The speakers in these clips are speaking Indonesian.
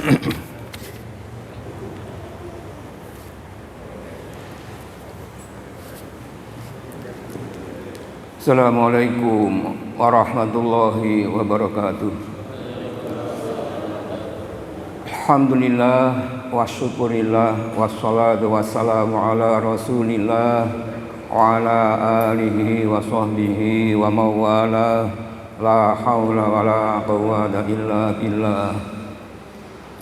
Assalamualaikum warahmatullahi wabarakatuh. Alhamdulillah wa syukurillah wassalatu wassalamu ala rasulillah wa ala alihi wa sahbihi wa mawala la hawla wa la quwwata illa billah.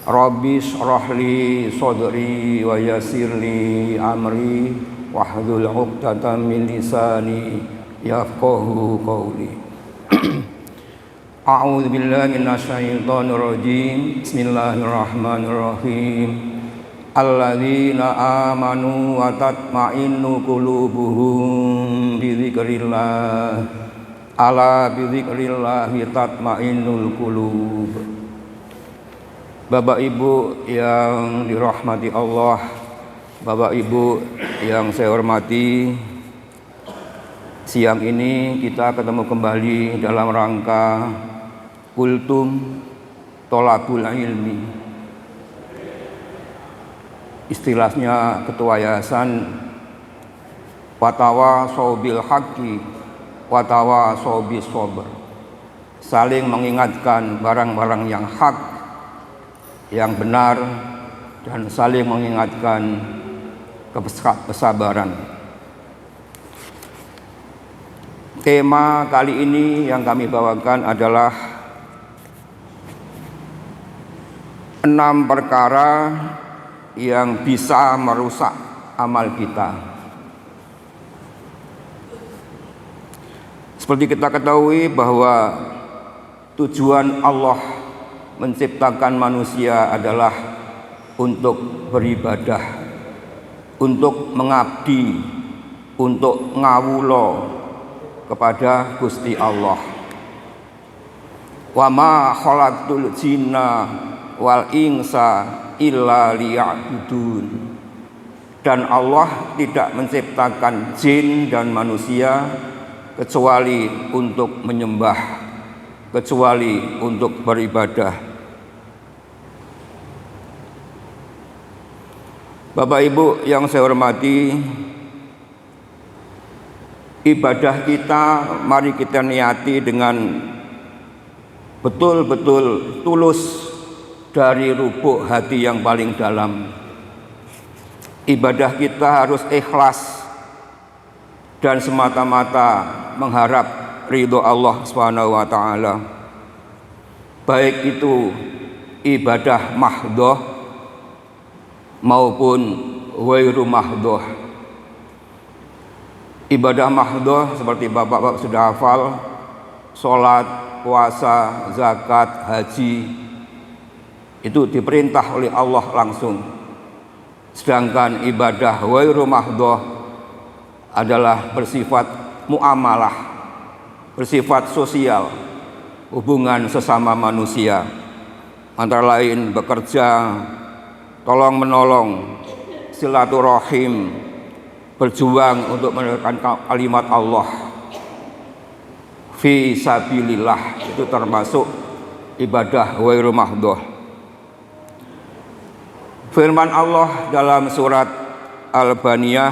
Rabbi shrah li sadri wa yassir li amri wahlul 'uqdatam min lisani yafqahu qawli. A'udzu billahi minasyaitonir rajim. Bismillahirrahmanirrahim. Alladzina amanu wa tatma'innu qulubuhum bi dzikrillah. Ala bi dzikrillah tatma'innul qulub. Bapak Ibu yang dirahmati Allah, Bapak Ibu yang saya hormati, siang ini kita ketemu kembali dalam rangka kultum tolabul ilmi. Istilahnya ketua yayasan watawa sobil haqi watawa sobil sober, saling mengingatkan barang-barang yang hak, yang benar, dan saling mengingatkan kesabaran. Tema kali ini yang kami bawakan adalah 6 perkara yang bisa merusak amal kita. Seperti kita ketahui bahwa tujuan Allah menciptakan manusia adalah untuk beribadah, untuk mengabdi, untuk ngawulo kepada Gusti Allah. Wa ma khalaqtul jinna wal insa illa liya'budun. Dan Allah tidak menciptakan jin dan manusia kecuali untuk menyembah, kecuali untuk beribadah. Bapak Ibu yang saya hormati, ibadah kita mari kita niati dengan betul-betul tulus dari lubuk hati yang paling dalam. Ibadah kita harus ikhlas dan semata-mata mengharap ridho Allah Subhanahu wa taala. Baik itu ibadah mahdhah maupun ghairu mahdhah. Ibadah mahdhah seperti bapak-bapak sudah hafal, sholat, puasa, zakat, haji, itu diperintah oleh Allah langsung. Sedangkan ibadah ghairu mahdhah adalah bersifat muamalah, bersifat sosial, hubungan sesama manusia, antara lain bekerja, tolong menolong, silaturahim, berjuang untuk menegakkan kalimat Allah, fi sabilillah, itu termasuk ibadah ghairu mahdhah. Firman Allah dalam surat Al-Baniyah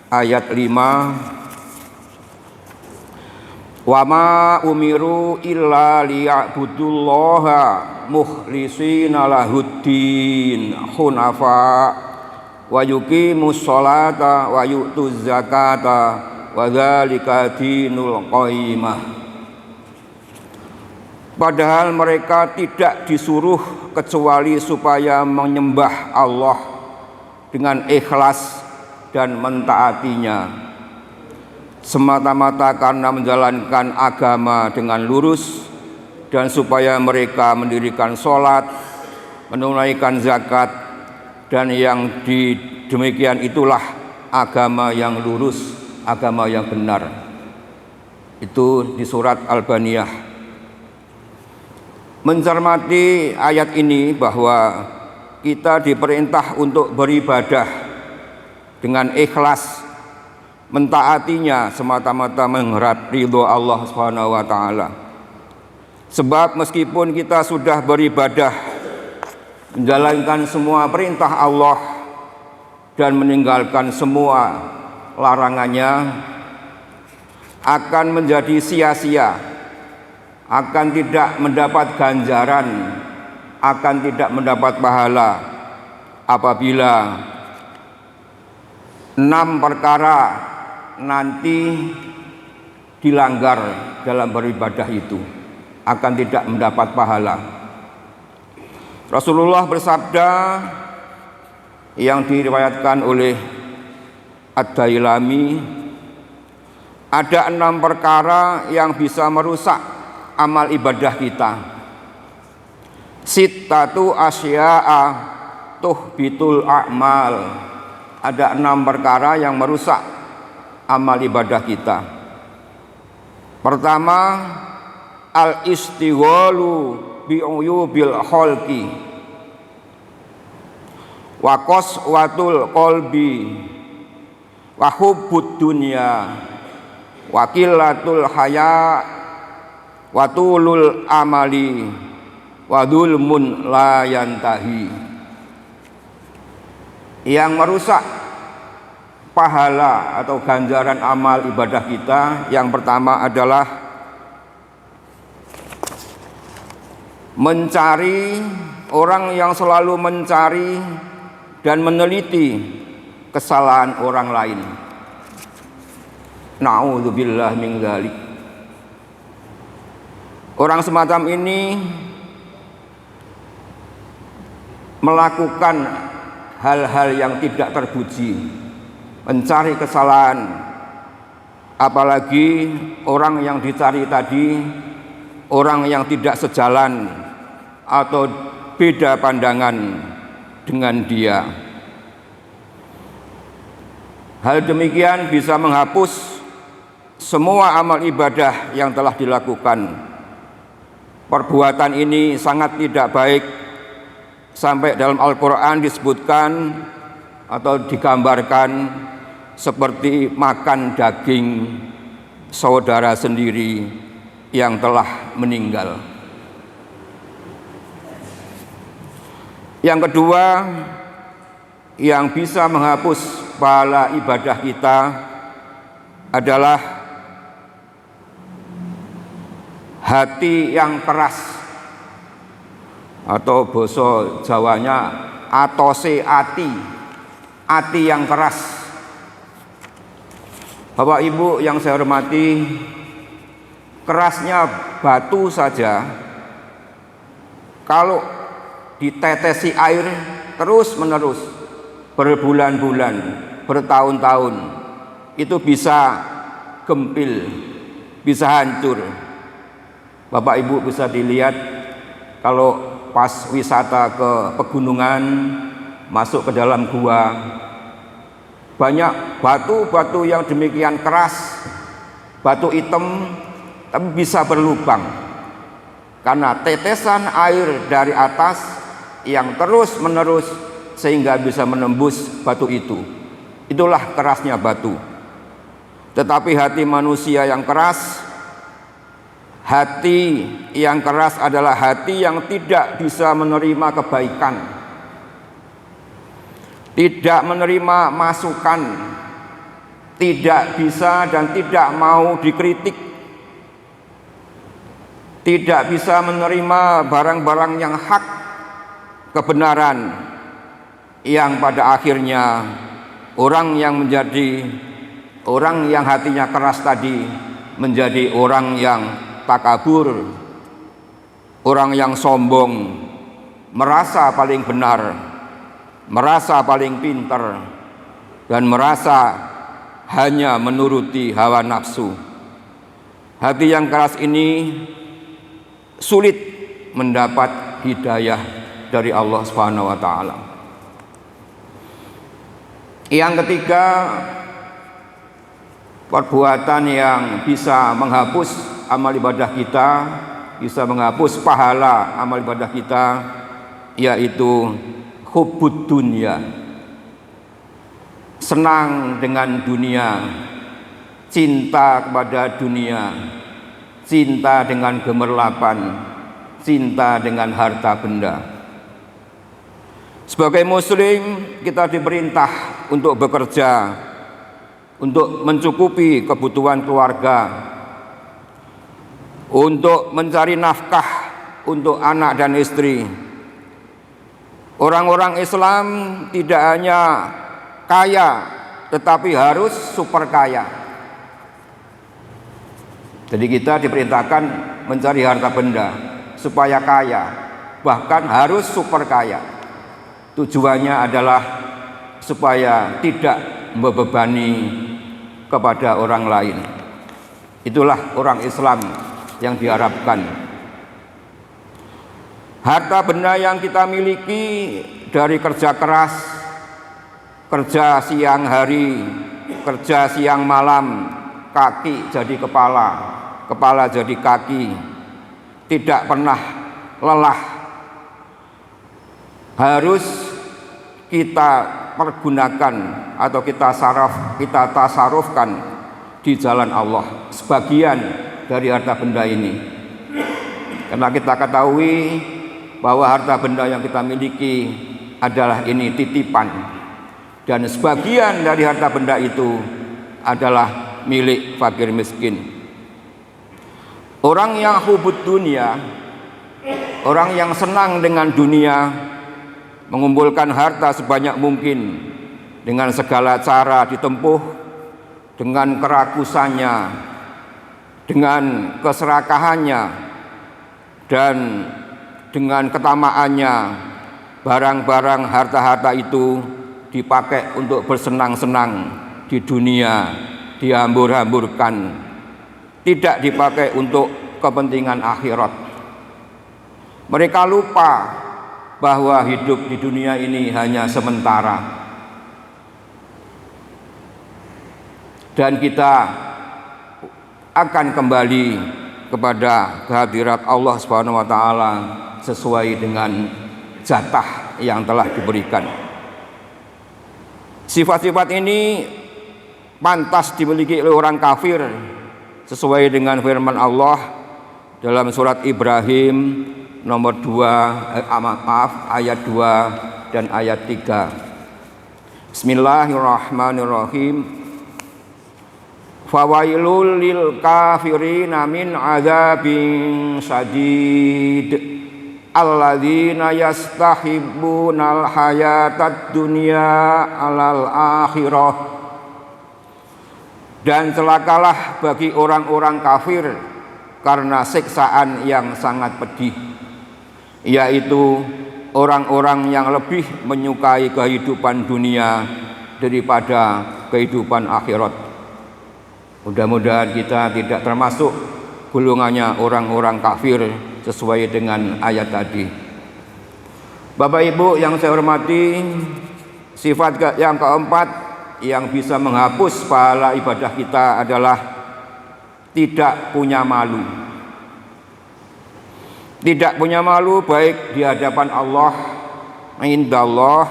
ayat 5, wa ma umiru illa liya'budullaha mukhlishina lahuddin hunafa wa yuqimus sholata wa yu'tuz zakata wa dzalika dinul qayyimah. Padahal mereka tidak disuruh kecuali supaya menyembah Allah dengan ikhlas dan mentaatinya, semata-mata karena menjalankan agama dengan lurus, dan supaya mereka mendirikan sholat, menunaikan zakat, dan yang demikian itulah agama yang lurus, agama yang benar. Itu di surat Al-Baniyah. Mencermati ayat ini bahwa kita diperintah untuk beribadah dengan ikhlas, mentaatinya semata-mata mengharap ridho Allah Subhanahu wa taala. Sebab meskipun kita sudah beribadah menjalankan semua perintah Allah dan meninggalkan semua larangannya, akan menjadi sia-sia, akan tidak mendapat ganjaran, akan tidak mendapat pahala apabila 6 perkara nanti dilanggar dalam beribadah itu, akan tidak mendapat pahala. Rasulullah bersabda yang diriwayatkan oleh Ad-Dailami, ada 6 perkara yang bisa merusak amal ibadah kita. Sittatu asya'a tuhbitul a'mal. Ada 6 perkara yang merusak amal ibadah kita. Pertama, al-istighalu bi'uyubil khalqi wa qaswatul qalbi wa hubbud dunya wa qillatul haya wa tulul amali wa dzulmun la yantahi. Yang merusak pahala atau ganjaran amal ibadah kita, yang pertama adalah mencari, orang yang selalu mencari dan meneliti kesalahan orang lain. Na'udzubillah min dzalik. Orang semacam ini melakukan hal-hal yang tidak terpuji, mencari kesalahan, apalagi orang yang dicari tadi orang yang tidak sejalan atau beda pandangan dengan dia. Hal demikian bisa menghapus semua amal ibadah yang telah dilakukan. Perbuatan ini sangat tidak baik, sampai dalam Al-Quran disebutkan atau digambarkan seperti makan daging saudara sendiri yang telah meninggal. Yang kedua, yang bisa menghapus pahala ibadah kita adalah hati yang keras, atau basa Jawanya atose ati yang keras. Bapak Ibu yang saya hormati, kerasnya batu saja kalau ditetesi air terus menerus berbulan-bulan, bertahun-tahun, itu bisa gempil, bisa hancur. Bapak Ibu bisa dilihat kalau pas wisata ke pegunungan, masuk ke dalam gua, banyak batu-batu yang demikian keras, batu hitam, tapi bisa berlubang karena tetesan air dari atas yang terus menerus sehingga bisa menembus batu itu. Itulah kerasnya batu. Tetapi hati manusia yang keras, hati yang keras adalah hati yang tidak bisa menerima kebaikan, tidak menerima masukan, tidak bisa dan tidak mau dikritik, tidak bisa menerima barang-barang yang hak, kebenaran, yang pada akhirnya orang yang hatinya keras tadi menjadi orang yang takabur, orang yang sombong, merasa paling benar, merasa paling pintar, dan merasa hanya menuruti hawa nafsu. Hati yang keras ini sulit mendapat hidayah dari Allah Subhanahu wa taala. Yang ketiga, perbuatan yang bisa menghapus amal ibadah kita, bisa menghapus pahala amal ibadah kita, yaitu hubbud dunya, senang dengan dunia, cinta kepada dunia, cinta dengan gemerlapan, cinta dengan harta benda. Sebagai muslim kita diperintah untuk bekerja, untuk mencukupi kebutuhan keluarga, untuk mencari nafkah untuk anak dan istri. Orang-orang Islam tidak hanya kaya, tetapi harus super kaya. Jadi kita diperintahkan mencari harta benda supaya kaya, bahkan harus super kaya. Tujuannya adalah supaya tidak membebani kepada orang lain. Itulah orang Islam yang diharapkan. Harta benda yang kita miliki dari kerja keras, kerja siang hari, kerja siang malam, kaki jadi kepala, kepala jadi kaki, tidak pernah lelah, harus kita pergunakan atau kita tasarufkan di jalan Allah sebagian dari harta benda ini. Karena kita ketahui bahwa harta benda yang kita miliki adalah ini titipan, dan sebagian dari harta benda itu adalah milik fakir miskin. Orang yang hubud dunia, orang yang senang dengan dunia, mengumpulkan harta sebanyak mungkin dengan segala cara ditempuh, dengan kerakusannya, dengan keserakahannya, dan dengan ketamaannya. Barang-barang harta-harta itu dipakai untuk bersenang-senang di dunia, dihambur-hamburkan, tidak dipakai untuk kepentingan akhirat. Mereka lupa bahwa hidup di dunia ini hanya sementara, dan kita akan kembali kepada kehadirat Allah Subhanahu wa taala sesuai dengan jatah yang telah diberikan. Sifat-sifat ini pantas dimiliki oleh orang kafir sesuai dengan firman Allah dalam surat Ibrahim nomor 2 ayat 2 dan ayat 3. Bismillahirrahmanirrahim. Fawailul lil kafirina min adzabin syadid alladzina yastahibbunal hayatad dunya alal akhirah. Dan celakalah bagi orang-orang kafir karena siksaan yang sangat pedih, yaitu orang-orang yang lebih menyukai kehidupan dunia daripada kehidupan akhirat. Mudah-mudahan kita tidak termasuk golongannya orang-orang kafir sesuai dengan ayat tadi. Bapak Ibu yang saya hormati, sifat yang keempat yang bisa menghapus pahala ibadah kita adalah tidak punya malu. Tidak punya malu baik di hadapan Allah, indallah,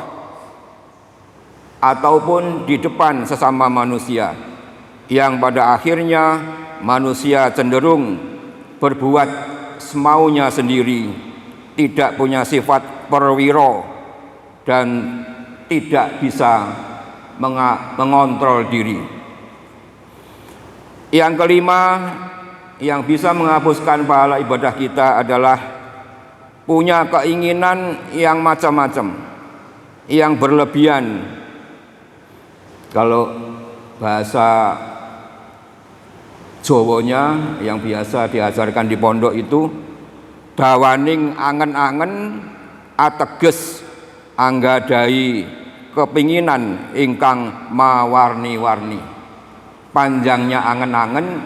ataupun di depan sesama manusia, yang pada akhirnya manusia cenderung berbuat semaunya sendiri, tidak punya sifat perwira, dan tidak bisa mengontrol diri. Yang kelima yang bisa menghapuskan pahala ibadah kita adalah punya keinginan yang macam-macam, yang berlebihan. Kalau bahasa Jawanya yang biasa diajarkan di pondok itu, dawaning angen-angen ateges anggadai kepinginan ingkang mawarni-warni. Panjangnya angen-angen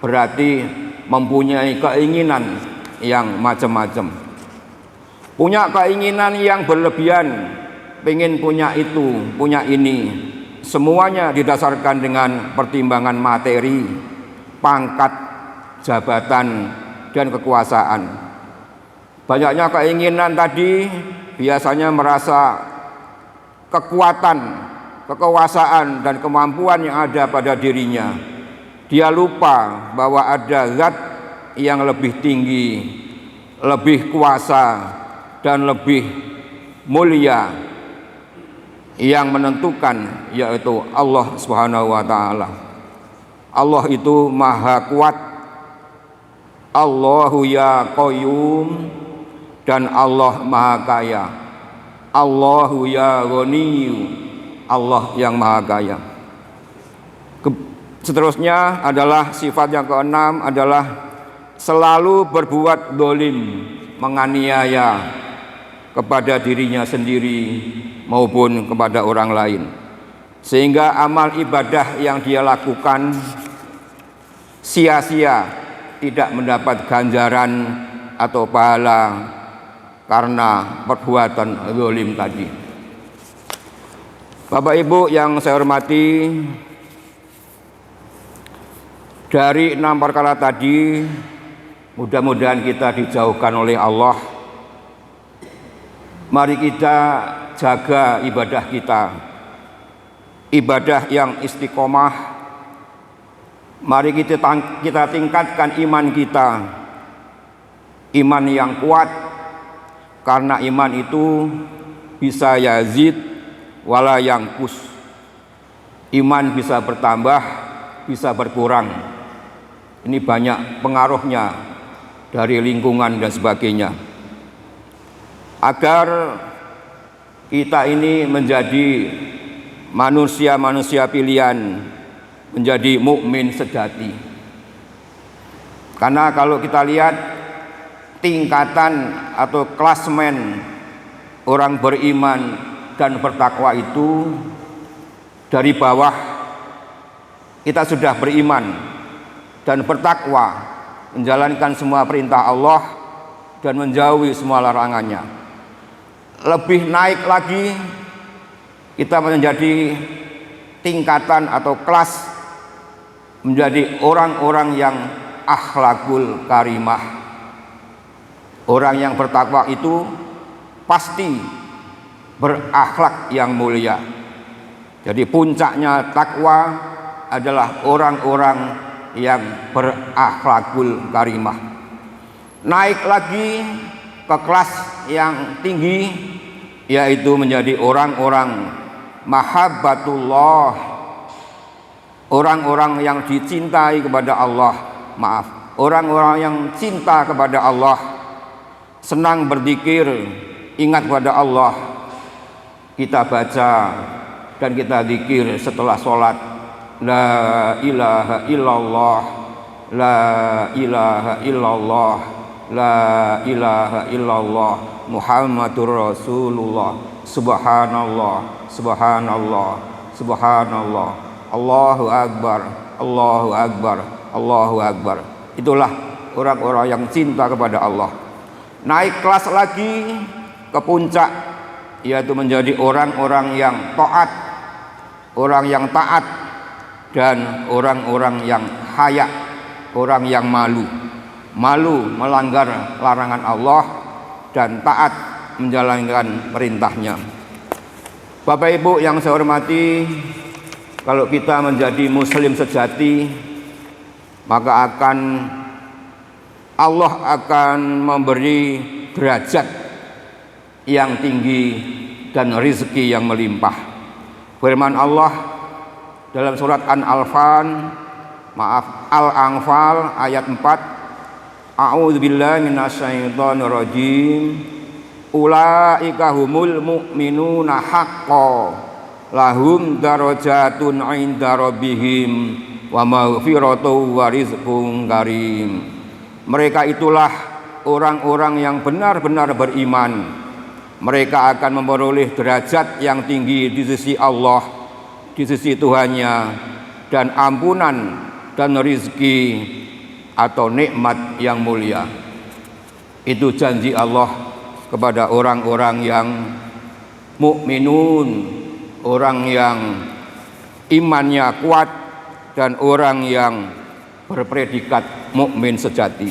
berarti mempunyai keinginan yang macam-macam. Punya keinginan yang berlebihan, pengen punya itu, punya ini. Semuanya didasarkan dengan pertimbangan materi, pangkat, jabatan, dan kekuasaan. Banyaknya keinginan tadi biasanya merasa kekuatan, kekuasaan, dan kemampuan yang ada pada dirinya. Dia lupa bahwa ada zat yang lebih tinggi, lebih kuasa, dan lebih mulia yang menentukan, yaitu Allah Subhanahu wa taala. Allah itu maha kuat. Allahu ya qayyum, dan Allah maha kaya. Allahu ya ghaniyyu, Allah yang maha kaya. Seterusnya adalah sifat yang keenam adalah selalu berbuat dolim, menganiaya kepada dirinya sendiri maupun kepada orang lain, sehingga amal ibadah yang dia lakukan sia-sia, tidak mendapat ganjaran atau pahala karena perbuatan zalim tadi. Bapak Ibu yang saya hormati, dari 6 perkara tadi mudah-mudahan kita dijauhkan oleh Allah. Mari kita jaga ibadah kita, ibadah yang istiqomah. Mari kita tingkatkan iman kita, iman yang kuat, karena iman itu bisa yazid wala yangkus. Iman bisa bertambah, bisa berkurang. Ini banyak pengaruhnya dari lingkungan dan sebagainya. Agar kita ini menjadi manusia-manusia pilihan, menjadi mukmin sejati. Karena kalau kita lihat tingkatan atau klasmen orang beriman dan bertakwa itu, dari bawah kita sudah beriman dan bertakwa, menjalankan semua perintah Allah dan menjauhi semua larangannya. Lebih naik lagi kita menjadi tingkatan atau kelas, menjadi orang-orang yang akhlakul karimah. Orang yang bertakwa itu pasti berakhlak yang mulia. Jadi puncaknya takwa adalah orang-orang yang berakhlakul karimah. Naik lagi ke kelas yang tinggi, yaitu menjadi orang-orang mahabbatullah, orang-orang yang dicintai kepada Allah. Orang-orang yang cinta kepada Allah, senang berzikir, ingat kepada Allah. Kita baca dan kita zikir setelah sholat, la ilaha illallah, la ilaha illallah, la ilaha illallah, Muhammadur Rasulullah, subhanallah, subhanallah, subhanallah, Allahu akbar, Allahu akbar, Allahu akbar. Itulah orang-orang yang cinta kepada Allah. Naik kelas lagi ke puncak, yaitu menjadi orang-orang yang taat, orang yang taat, dan orang-orang yang haya, orang yang malu melanggar larangan Allah dan taat menjalankan perintahnya. Bapak Ibu yang saya hormati, kalau kita menjadi muslim sejati, maka Allah akan memberi derajat yang tinggi dan rezeki yang melimpah. Firman Allah dalam surat Al-Anfal ayat 4, A'udzubillahi minasyaitonir rajim. Ulaika humul mu'minuna haqqan lahum darajatun 'inda rabbihim wa maghfiratun wa rizqun karim. Mereka itulah orang-orang yang benar-benar beriman. Mereka akan memperoleh derajat yang tinggi di sisi Allah, di sisi Tuhannya, dan ampunan dan rezeki atau nikmat yang mulia. Itu janji Allah kepada orang-orang yang mukminun, orang yang imannya kuat, dan orang yang berpredikat mukmin sejati.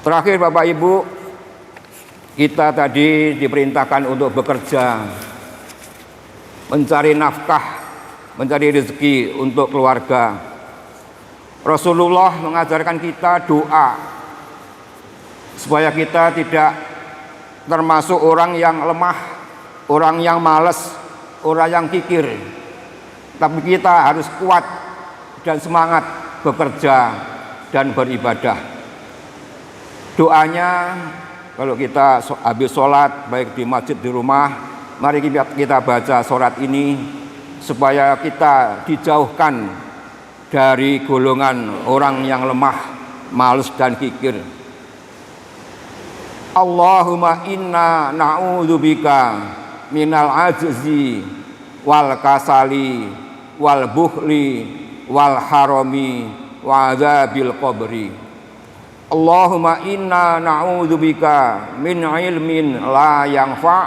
Terakhir Bapak Ibu, kita tadi diperintahkan untuk bekerja, mencari nafkah, mencari rezeki untuk keluarga. Rasulullah mengajarkan kita doa supaya kita tidak termasuk orang yang lemah, orang yang malas, orang yang kikir. Tapi kita harus kuat dan semangat bekerja dan beribadah. Doanya kalau kita habis sholat, baik di masjid di rumah, mari kita baca surat ini supaya kita dijauhkan dari golongan orang yang lemah, malas dan kikir. Allahumma inna na'udzubika minal ajzi wal kasali wal bukhli wal harami wa adzabil qabri. Allahumma inna na'udzubika min ilmin la yanfa'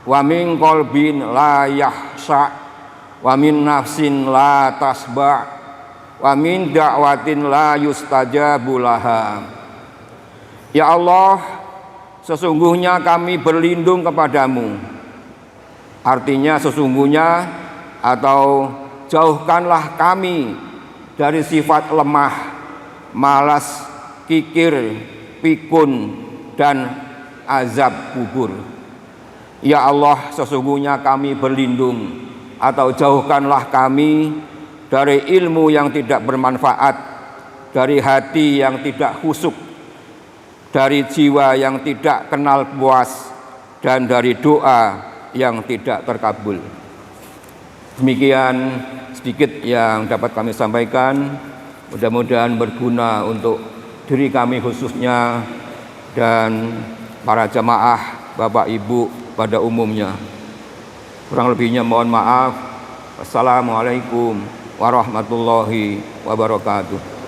wa min qalbin la yahsha' wa min nafsin la tasba' wa min da'watin la yustajabu laha. Ya Allah, sesungguhnya kami berlindung kepadamu. Artinya sesungguhnya atau jauhkanlah kami dari sifat lemah, malas, kikir, pikun, dan azab kubur. Ya Allah, sesungguhnya kami berlindung atau jauhkanlah kami dari ilmu yang tidak bermanfaat, dari hati yang tidak khusyuk, dari jiwa yang tidak kenal puas, dan dari doa yang tidak terkabul. Demikian sedikit yang dapat kami sampaikan. Mudah-mudahan berguna untuk diri kami khususnya dan para jamaah, Bapak Ibu pada umumnya. Kurang lebihnya mohon maaf. Wassalamualaikum warahmatullahi wabarakatuh.